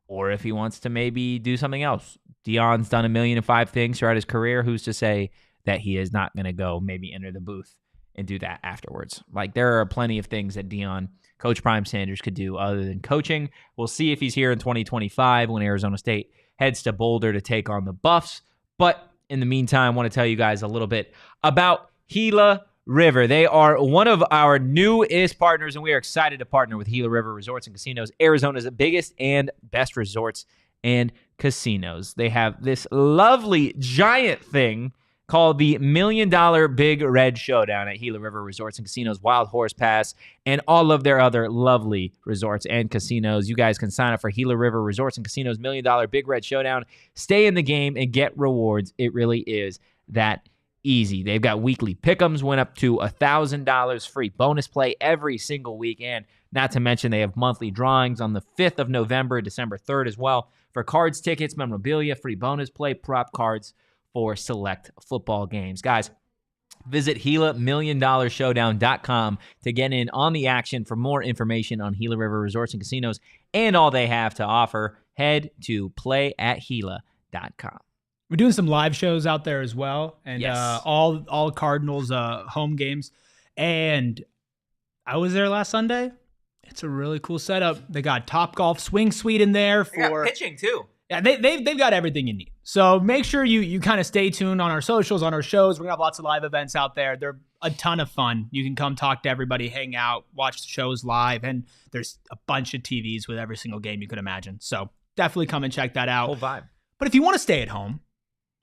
or if he wants to maybe do something else. Deion's done 1,000,005 things throughout his career. Who's to say that he is not going to go maybe enter the booth and do that afterwards? Like, there are plenty of things that Deion, Coach Prime Sanders, could do other than coaching. We'll see if he's here in 2025 when Arizona State heads to Boulder to take on the Buffs. But in the meantime, I want to tell you guys a little bit about Gila River. They are one of our newest partners, and we are excited to partner with Gila River Resorts and Casinos, Arizona's biggest and best resorts and casinos. They have this lovely giant thing called the $1 Million Big Red Showdown at Gila River Resorts and Casinos, Wild Horse Pass, and all of their other lovely resorts and casinos. You guys can sign up for Gila River Resorts and Casinos $1 Million Big Red Showdown. Stay in the game and get rewards. It really is that easy. They've got weekly pick'ems, went up to $1,000 free bonus play every single week, and not to mention they have monthly drawings on the 5th of November, December 3rd as well, for cards, tickets, memorabilia, free bonus play, prop cards for select football games. Guys, visit GilaMillionDollarShowdown.com to get in on the action. For more information on Gila River Resorts and Casinos and all they have to offer, head to playatgila.com. We're doing some live shows out there as well, and Yes. all Cardinals home games. And I was there last Sunday. It's a really cool setup. They got Top Golf Swing Suite in there for pitching too. Yeah, they've got everything you need. So make sure you kind of stay tuned on our socials, on our shows. We're gonna have lots of live events out there. They're a ton of fun. You can come talk to everybody, hang out, watch the shows live, and there's a bunch of TVs with every single game you could imagine. So definitely come and check that out. Whole vibe. But if you want to stay at home,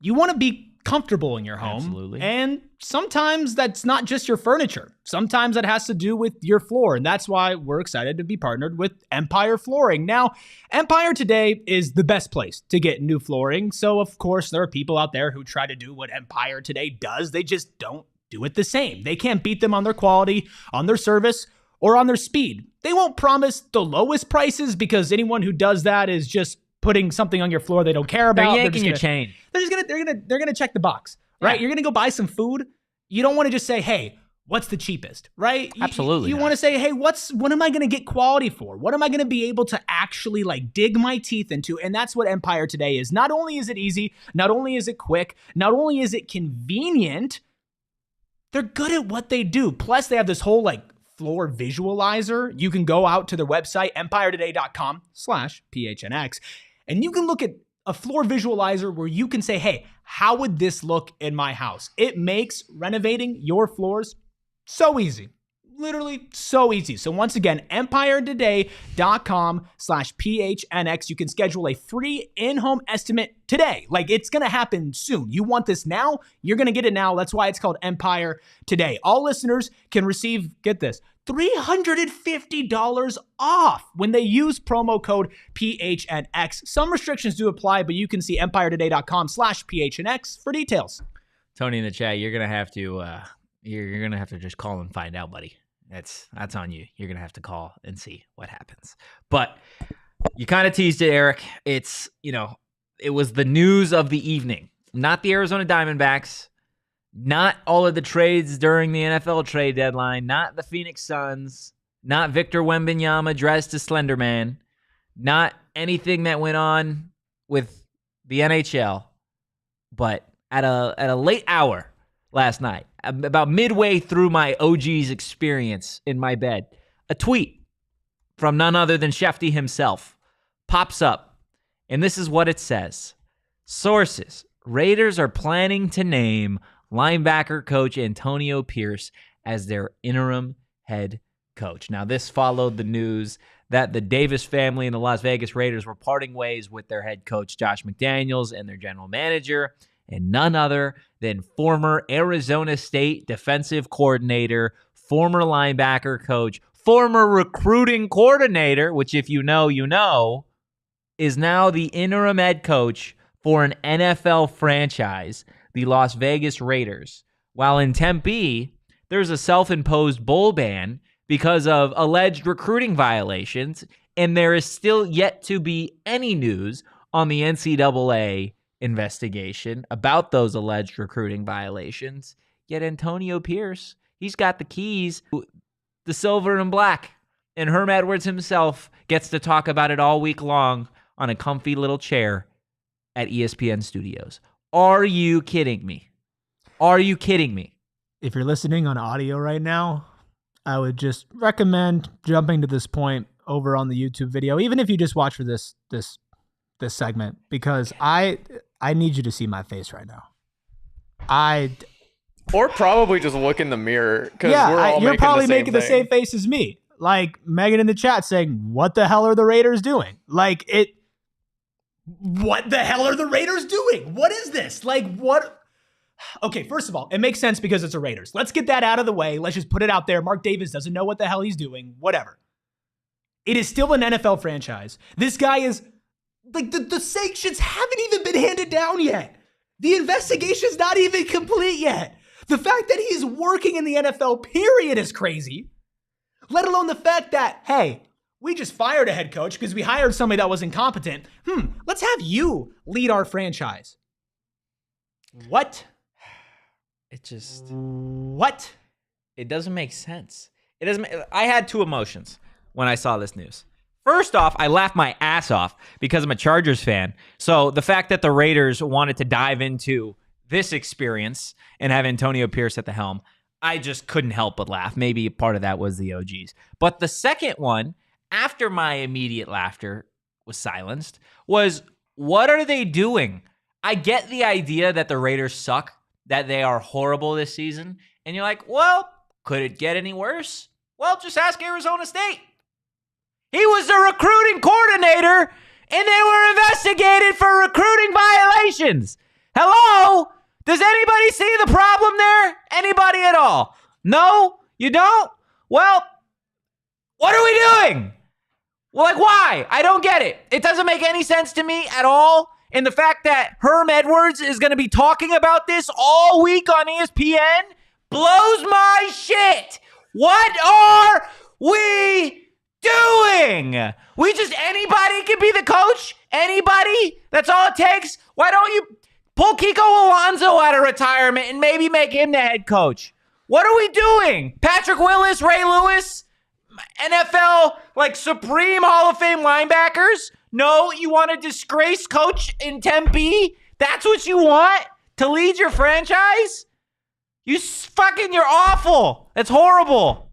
you want to be comfortable in your home. Absolutely. And sometimes that's not just your furniture. Sometimes that has to do with your floor. And that's why we're excited to be partnered with Empire Flooring. Now, Empire today is the best place to get new flooring. So, of course, there are people out there who try to do what Empire today does. They just don't do it the same. They can't beat them on their quality, on their service, or on their speed. They won't promise the lowest prices because anyone who does that is just putting something on your floor they don't care about. They're yanking your chain. They're gonna check the box, right? Yeah. You're gonna go buy some food. You don't want to just say, "Hey, what's the cheapest?" Right? Absolutely You not. want to say, "Hey, what am I gonna get quality for? What am I gonna be able to actually like dig my teeth into?" And that's what Empire today is. Not only is it easy, not only is it quick, not only is it convenient, they're good at what they do. Plus, they have this whole like floor visualizer, you can go out to their website, empiretoday.com/PHNX, and you can look at a floor visualizer where you can say, hey, how would this look in my house? It makes renovating your floors so easy. Literally so easy. So once again, empiretoday.com/PHNX. You can schedule a free in-home estimate today. Like, it's going to happen soon. You want this now? You're going to get it now. That's why it's called Empire Today. All listeners can receive, get this, $350 off when they use promo code PHNX. Some restrictions do apply, but you can see empiretoday.com/PHNX for details. Tony in the chat, you're going to have to just call and find out, buddy. That's on you. You're going to have to call and see what happens. But you kind of teased it, Erik. It was the news of the evening. Not the Arizona Diamondbacks, not all of the trades during the NFL trade deadline, not the Phoenix Suns, not Victor Wembanyama dressed as Slender Man, not anything that went on with the NHL, but at a late hour last night, about midway through my OG's experience in my bed, a tweet from none other than Shefty himself pops up, and this is what it says. Sources: Raiders are planning to name linebacker coach Antonio Pierce as their interim head coach. Now, this followed the news that the Davis family and the Las Vegas Raiders were parting ways with their head coach, Josh McDaniels, and their general manager, and none other than former Arizona State defensive coordinator, former linebacker coach, former recruiting coordinator, which if you know, is now the interim head coach for an NFL franchise, the Las Vegas Raiders. While in Tempe, there's a self-imposed bowl ban because of alleged recruiting violations, and there is still yet to be any news on the NCAA investigation about those alleged recruiting violations. Yet Antonio Pierce, he's got the keys to the silver and black, and Herm Edwards himself gets to talk about it all week long on a comfy little chair at ESPN Studios. Are you kidding me? Are you kidding me? If you're listening on audio right now, I would just recommend jumping to this point over on the YouTube video, even if you just watch for this segment, because I need you to see my face right now. Or probably just look in the mirror, because you're probably making the same face as me. Like Megan in the chat saying, "What the hell are the Raiders doing?" What the hell are the Raiders doing? What is this? Like, what? Okay, first of all, it makes sense because it's the Raiders. Let's get that out of the way. Let's just put it out there. Mark Davis doesn't know what the hell he's doing. Whatever. It is still an NFL franchise. This guy is, like, the sanctions haven't even been handed down yet. The investigation's not even complete yet. The fact that he's working in the NFL, period, is crazy. Let alone the fact that, hey, we just fired a head coach because we hired somebody that was incompetent. Let's have you lead our franchise. What? What? It doesn't make sense. I had two emotions when I saw this news. First off, I laughed my ass off because I'm a Chargers fan. So the fact that the Raiders wanted to dive into this experience and have Antonio Pierce at the helm, I just couldn't help but laugh. Maybe part of that was the OGs. But the second one, after my immediate laughter was silenced, was, what are they doing? I get the idea that the Raiders suck, that they are horrible this season. And you're like, well, could it get any worse? Well, just ask Arizona State. He was the recruiting coordinator, and they were investigated for recruiting violations. Hello? Does anybody see the problem there? Anybody at all? No? You don't? Well, what are we doing? Well, like, why? I don't get it. It doesn't make any sense to me at all. And the fact that Herm Edwards is going to be talking about this all week on ESPN blows my shit. What are we doing? Anybody can be the coach? Anybody? That's all it takes? Why don't you pull Kiko Alonso out of retirement and maybe make him the head coach? What are we doing? Patrick Willis, Ray Lewis, NFL, like, Supreme Hall of Fame linebackers? No, you want a disgraced coach in Tempe? That's what you want to lead your franchise? You're awful. That's horrible.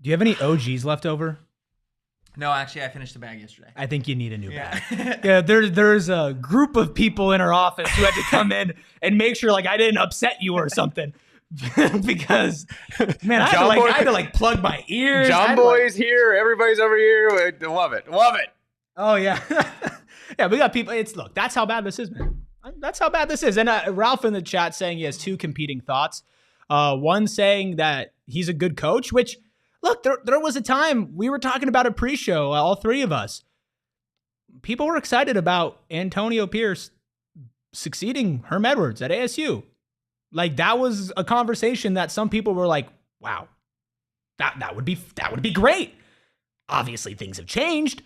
Do you have any OGs left over? No, actually, I finished the bag yesterday. I think you need a new bag. Yeah, there's a group of people in our office who had to come in and make sure like I didn't upset you or something. Because man, I had to plug my ears. John Boy's here, everybody's over here. Love it. Oh yeah. Yeah, we got people. Look, that's how bad this is, man. That's how bad this is. And Ralph in the chat saying he has two competing thoughts. One saying that he's a good coach, which look, there was a time we were talking about a pre-show, all three of us. People were excited about Antonio Pierce succeeding Herm Edwards at ASU. Like that was a conversation that some people were like, wow, that would be great. Obviously things have changed.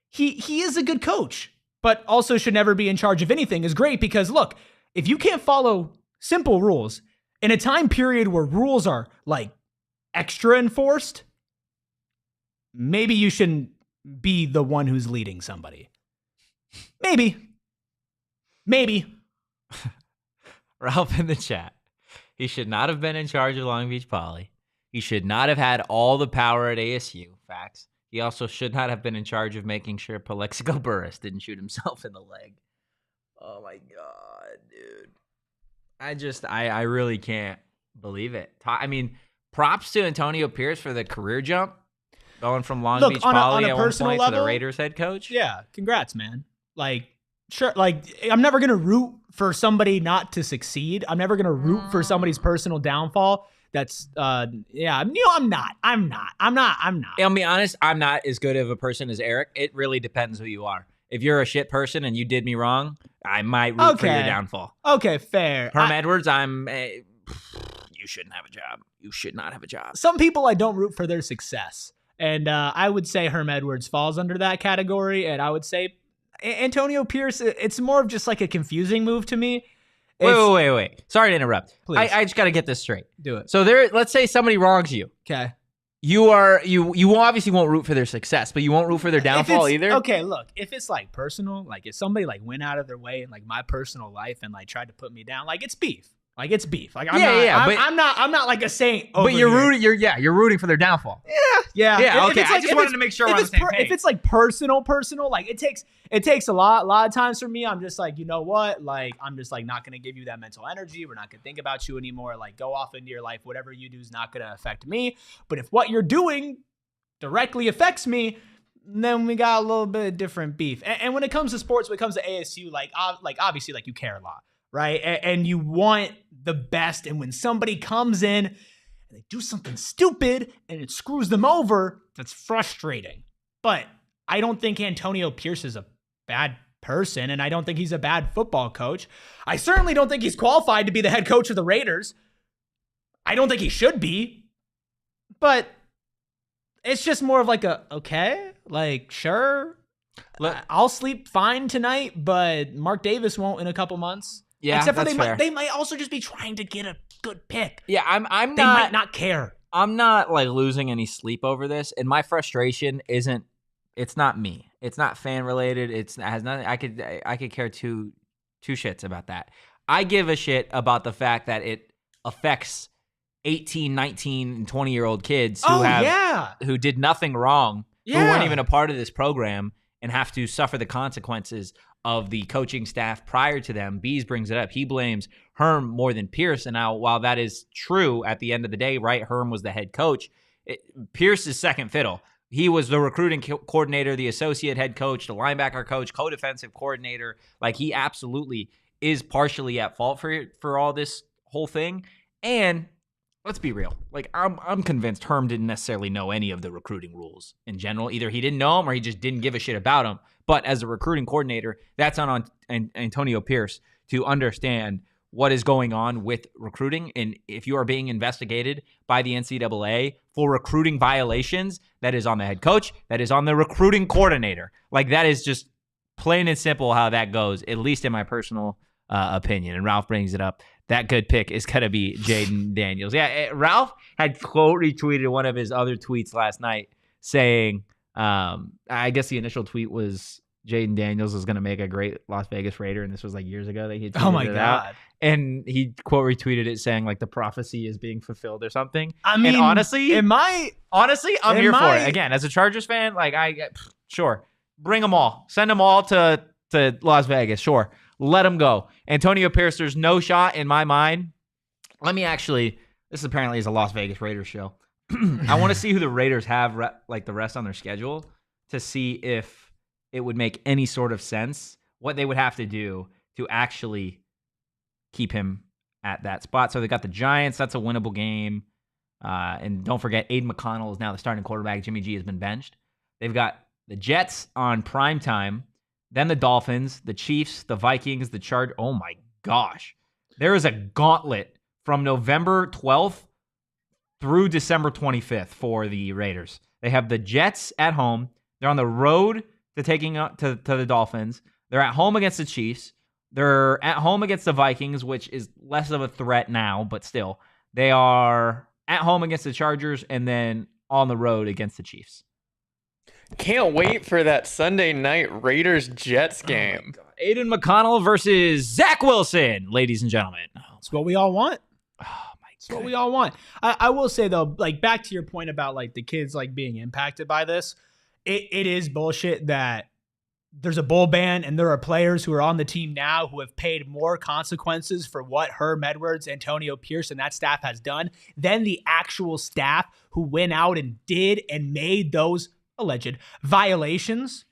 He is a good coach, but also should never be in charge of anything is great because look, if you can't follow simple rules in a time period where rules are like extra enforced, maybe you shouldn't be the one who's leading somebody. Maybe. Ralph in the chat. He should not have been in charge of Long Beach Poly. He should not have had all the power at ASU. Facts. He also should not have been in charge of making sure Plexico Burris didn't shoot himself in the leg. Oh my God, dude. I really can't believe it. I mean, props to Antonio Pierce for the career jump. Going from Long Beach Poly at one point to the Raiders head coach. Yeah, congrats, man. Like, sure, like I'm never gonna root for somebody not to succeed. I'm never gonna root for somebody's personal downfall. That's I'm not. I'll be honest, I'm not as good of a person as Erik. It really depends who you are. If you're a shit person and you did me wrong, I might root for your downfall. Okay, fair. Herm Edwards, you shouldn't have a job. You should not have a job. Some people I don't root for their success. And I would say Herm Edwards falls under that category. And I would say Antonio Pierce, it's more of just like a confusing move to me. Wait. Sorry to interrupt. Please. I just got to get this straight. Do it. So let's say somebody wrongs you. Okay. You obviously won't root for their success, but you won't root for their downfall either. Okay, look, if it's like personal, like if somebody like went out of their way in like my personal life and like tried to put me down, like it's beef. Like it's beef. Like I'm not like a saint. But you're rooting for their downfall. Yeah. Okay. I just wanted to make sure we're on the same page. If it's like personal, like it takes a lot of times for me. I'm just like, you know what? Like I'm just like not gonna give you that mental energy. We're not gonna think about you anymore. Like go off into your life. Whatever you do is not gonna affect me. But if what you're doing directly affects me, then we got a little bit of different beef. And when it comes to sports, when it comes to ASU, like obviously like you care a lot. Right. And you want the best. And when somebody comes in and they do something stupid and it screws them over, that's frustrating. But I don't think Antonio Pierce is a bad person. And I don't think he's a bad football coach. I certainly don't think he's qualified to be the head coach of the Raiders. I don't think he should be. But it's just more of like sure. I'll sleep fine tonight, but Mark Davis won't in a couple months. Yeah, except for fair. They might also just be trying to get a good pick. Yeah, They might not care. I'm not like losing any sleep over this, and my frustration isn't. It's not me. It's not fan related. It has nothing. I could care two shits about that. I give a shit about the fact that it affects 18, 19, and 20-year-old kids who did nothing wrong, who weren't even a part of this program, and have to suffer the consequences of the coaching staff prior to them. Bees brings it up. He blames Herm more than Pierce. And now, while that is true at the end of the day, right, Herm was the head coach. Pierce is second fiddle. He was the recruiting coordinator, the associate head coach, the linebacker coach, co-defensive coordinator. Like, he absolutely is partially at fault for all this whole thing. And let's be real. Like, I'm convinced Herm didn't necessarily know any of the recruiting rules in general. Either he didn't know them or he just didn't give a shit about them. But as a recruiting coordinator, that's on Antonio Pierce to understand what is going on with recruiting. And if you are being investigated by the NCAA for recruiting violations, that is on the head coach, that is on the recruiting coordinator. Like, that is just plain and simple how that goes, at least in my personal opinion. And Ralph brings it up. That good pick is going to be Jaden Daniels. Yeah, Ralph had quote retweeted one of his other tweets last night saying, I guess the initial tweet was Jaden Daniels was going to make a great Las Vegas Raider, and this was like years ago that he had Oh my tweeted it out. God. And he quote retweeted it saying like the prophecy is being fulfilled or something. I mean, and honestly, I'm here for it. Again, as a Chargers fan, like sure, bring them all, send them all to Las Vegas. Sure, let them go. Antonio Pierce, there's no shot in my mind. This apparently is a Las Vegas Raiders show. I want to see who the Raiders have like the rest on their schedule to see if it would make any sort of sense what they would have to do to actually keep him at that spot. So they got the Giants. That's a winnable game. And don't forget, Aiden McConnell is now the starting quarterback. Jimmy G has been benched. They've got the Jets on prime time, then the Dolphins, the Chiefs, the Vikings, the Chargers. Oh my gosh. There is a gauntlet from November 12th through December 25th for the Raiders. They have the Jets at home. They're on the road to taking to the Dolphins. They're at home against the Chiefs. They're at home against the Vikings, which is less of a threat now, but still. They are at home against the Chargers and then on the road against the Chiefs. Can't wait for that Sunday night Raiders-Jets game. Oh Aiden McConnell versus Zach Wilson, ladies and gentlemen. That's what we all want. Oh my God. That's what we all want. I will say though, like back to your point about like the kids like being impacted by this, it is bullshit that there's a bowl ban and there are players who are on the team now who have paid more consequences for what Herm Edwards, Antonio Pierce, and that staff has done than the actual staff who went out and did and made those alleged violations.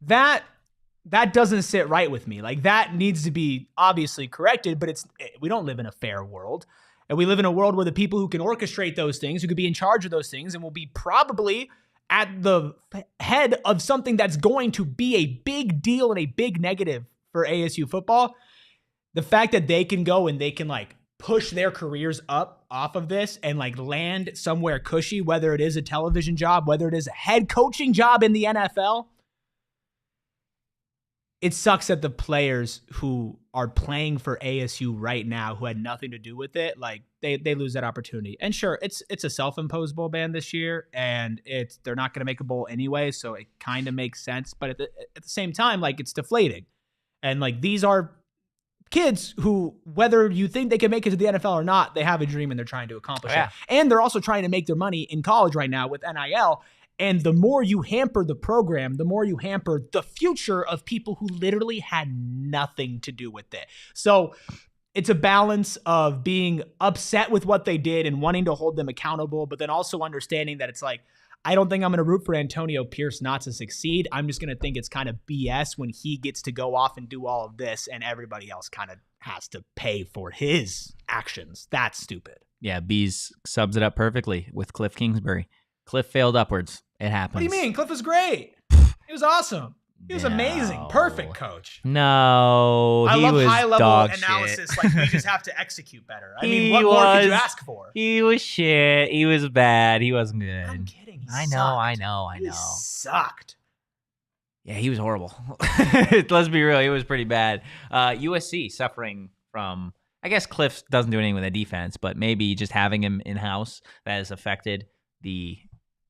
That doesn't sit right with me. Like that needs to be obviously corrected, but we don't live in a fair world. And we live in a world where the people who can orchestrate those things, who could be in charge of those things and will be probably at the head of something that's going to be a big deal and a big negative for ASU football. The fact that they can go and they can like push their careers up off of this and like land somewhere cushy, whether it is a television job, whether it is a head coaching job in the NFL. It sucks that the players who are playing for ASU right now, who had nothing to do with it, like they lose that opportunity. And sure, it's a self-imposed bowl ban this year, and they're not going to make a bowl anyway, so it kind of makes sense. But at the same time, like it's deflating, and like these are kids who, whether you think they can make it to the NFL or not, they have a dream and they're trying to accomplish it. And they're also trying to make their money in college right now with NIL. And the more you hamper the program, the more you hamper the future of people who literally had nothing to do with it. So it's a balance of being upset with what they did and wanting to hold them accountable, but then also understanding that it's like, I don't think I'm going to root for Antonio Pierce not to succeed. I'm just going to think it's kind of BS when he gets to go off and do all of this and everybody else kind of has to pay for his actions. That's stupid. Yeah, Bees subs it up perfectly with Cliff Kingsbury. Cliff failed upwards. It happens. What do you mean? Cliff was great. He was awesome. He was amazing. Perfect coach. No, I love high-level analysis. Like, we just have to execute better. I mean, what more could you ask for? He was shit. He was bad. He wasn't good. I'm kidding. I know. He sucked. Yeah, he was horrible. Let's be real. He was pretty bad. USC suffering from, I guess Cliff doesn't do anything with the defense, but maybe just having him in-house that has affected the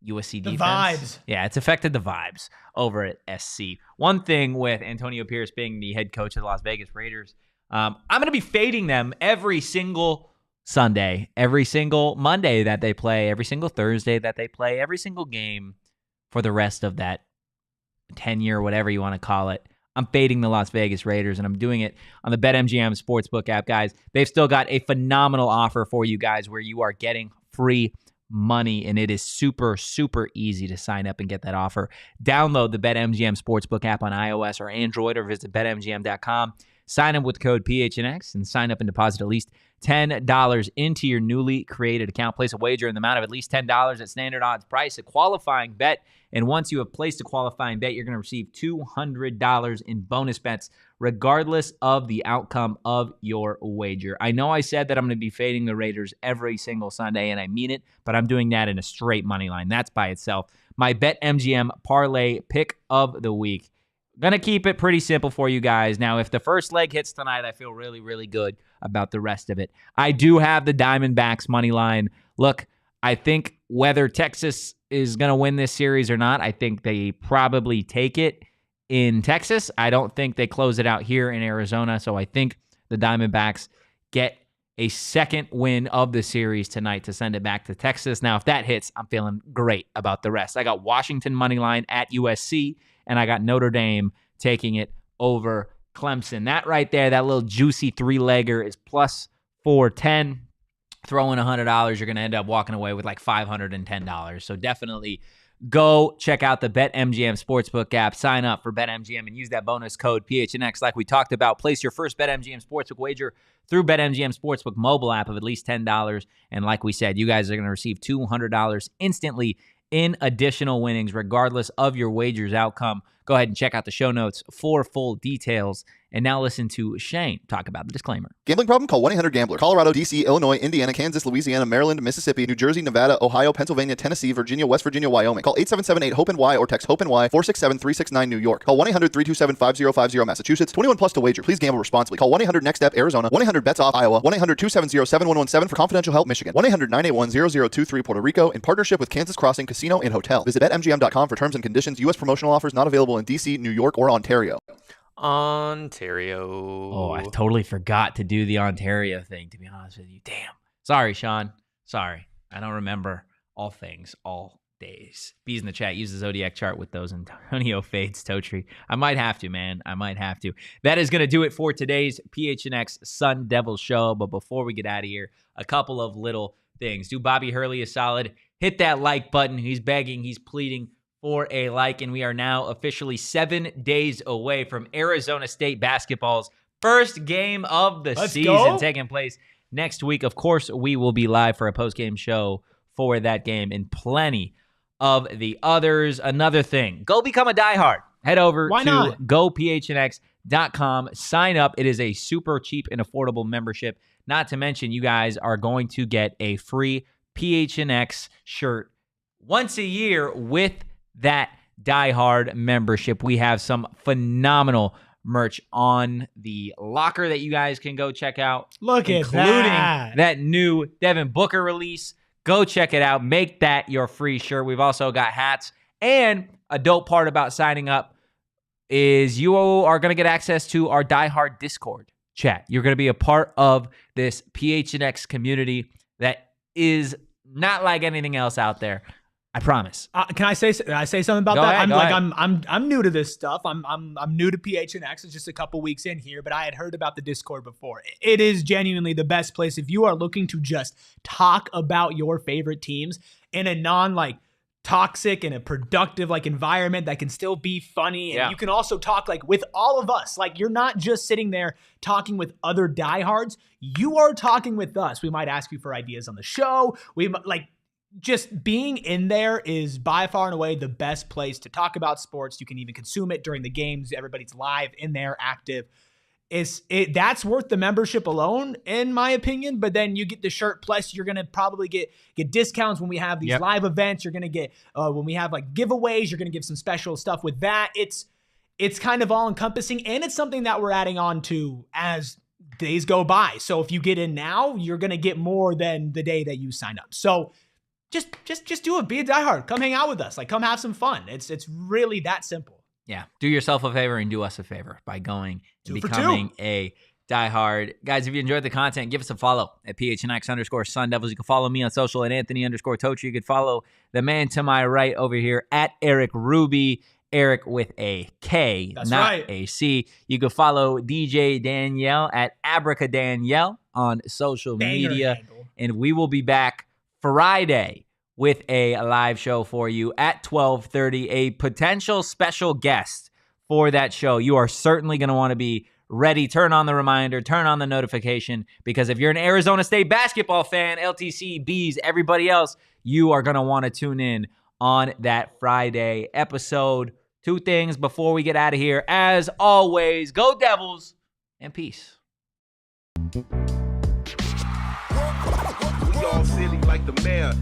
USC defense. The vibes. Yeah, it's affected the vibes over at SC. One thing with Antonio Pierce being the head coach of the Las Vegas Raiders, I'm going to be fading them every single Sunday, every single Monday that they play, every single Thursday that they play, every single game for the rest of that tenure, whatever you want to call it. I'm fading the Las Vegas Raiders, and I'm doing it on the BetMGM Sportsbook app, guys. They've still got a phenomenal offer for you guys where you are getting free money, and it is super, super easy to sign up and get that offer. Download the BetMGM Sportsbook app on iOS or Android or visit BetMGM.com. Sign up with code PHNX and sign up and deposit at least $10 into your newly created account. Place a wager in the amount of at least $10 at standard odds price, a qualifying bet. And once you have placed a qualifying bet, you're going to receive $200 in bonus bets, regardless of the outcome of your wager. I know I said that I'm going to be fading the Raiders every single Sunday, and I mean it, but I'm doing that in a straight money line. That's by itself. My BetMGM parlay pick of the week. Going to keep it pretty simple for you guys. Now, if the first leg hits tonight, I feel really, really good about the rest of it. I do have the Diamondbacks money line. Look, I think whether Texas is going to win this series or not, I think they probably take it. in Texas. I don't think they close it out here in Arizona. So I think the Diamondbacks get a second win of the series tonight to send it back to Texas. Now, if that hits, I'm feeling great about the rest. I got Washington money line at USC, and I got Notre Dame taking it over Clemson. That right there, that little juicy three-legger is plus 410. Throw in $100, you're going to end up walking away with like $510. So definitely go check out the BetMGM Sportsbook app. Sign up for BetMGM and use that bonus code PHNX like we talked about. Place your first BetMGM Sportsbook wager through BetMGM Sportsbook mobile app of at least $10. And like we said, you guys are going to receive $200 instantly in additional winnings, regardless of your wager's outcome. Go ahead and check out the show notes for full details. And now listen to Shane talk about the disclaimer. Gambling problem? Call 1-800-GAMBLER. Colorado, D.C., Illinois, Indiana, Kansas, Louisiana, Maryland, Mississippi, New Jersey, Nevada, Ohio, Pennsylvania, Tennessee, Virginia, West Virginia, Wyoming. Call 877-8-HOPE-NY or text HOPE-NY 467-369 New York. Call 1-800-327-5050 Massachusetts. 21 plus to wager. Please gamble responsibly. Call 1-800-NEXT-STEP Arizona. 1-800-BETS-OFF Iowa. 1-800-270-7117 for confidential help Michigan. 1-800-981-0023 Puerto Rico in partnership with Kansas Crossing Casino and Hotel. Visit BetMGM.com for terms and conditions. U.S. promotional offers not available in D.C., New York, or Ontario. Ontario. Oh, I totally forgot to do the Ontario thing, to be honest with you. Damn. Sorry, Sean. Sorry. I don't remember all things, all days. Bees in the chat. Use the Zodiac chart with those Antonio fades, Totri. I might have to, man. I might have to. That is going to do it for today's PHNX Sun Devils show. But before we get out of here, a couple of little things. Do Bobby Hurley a solid. Hit that like button. He's begging. He's pleading for a like, and we are now officially 7 days away from Arizona State basketball's first game of the season taking place next week. Of course, we will be live for a post-game show for that game and plenty of the others. Another thing, go become a diehard. Head over to gophnx.com. Sign up. It is a super cheap and affordable membership. Not to mention, you guys are going to get a free PHNX shirt once a year with that diehard membership. We have some phenomenal merch on the locker that you guys can go check out. Look at including that new Devin Booker release. Go check it out. Make that your free shirt. We've also got hats. And a dope part about signing up is you are going to get access to our diehard Discord chat. You're going to be a part of this PHNX community that is not like anything else out there. I promise. Can I say something about that? I'm new to this stuff. I'm new to PHNX. It's just a couple weeks in here, but I had heard about the Discord before. It is genuinely the best place if you are looking to just talk about your favorite teams in a toxic and a productive environment that can still be funny, and you can also talk with all of us. You're not just sitting there talking with other diehards. You are talking with us. We might ask you for ideas on the show. We just being in there is by far and away the best place to talk about sports. You can even consume it during the games. Everybody's live in there, active. That's worth the membership alone, in my opinion. But then you get the shirt, plus you're gonna probably get discounts when we have these live events. You're gonna get when we have giveaways. You're gonna give some special stuff with that. It's kind of all encompassing, and it's something that we're adding on to as days go by. So if you get in now, you're gonna get more than the day that you sign up. So just do it. Be a diehard. Come hang out with us. Come have some fun. It's really that simple. Yeah. Do yourself a favor and do us a favor by going and becoming a diehard. Guys, if you enjoyed the content, give us a follow at PHNX_Sun Devils. You can follow me on social at Anthony_Totri. You can follow the man to my right over here at Erik Ruby. Erik with a K, not a C. You can follow DJ Danielle at Abracadanielle on social media. And we will be back Friday with a live show for you at 12:30, a potential special guest for that show. You are certainly going to want to be ready. Turn on the reminder, turn on the notification, because if you're an Arizona State basketball fan, LTC, Bees, everybody else, you are going to want to tune in on that Friday episode. Two things before we get out of here. As always, go Devils and peace. We all silly like the mayor.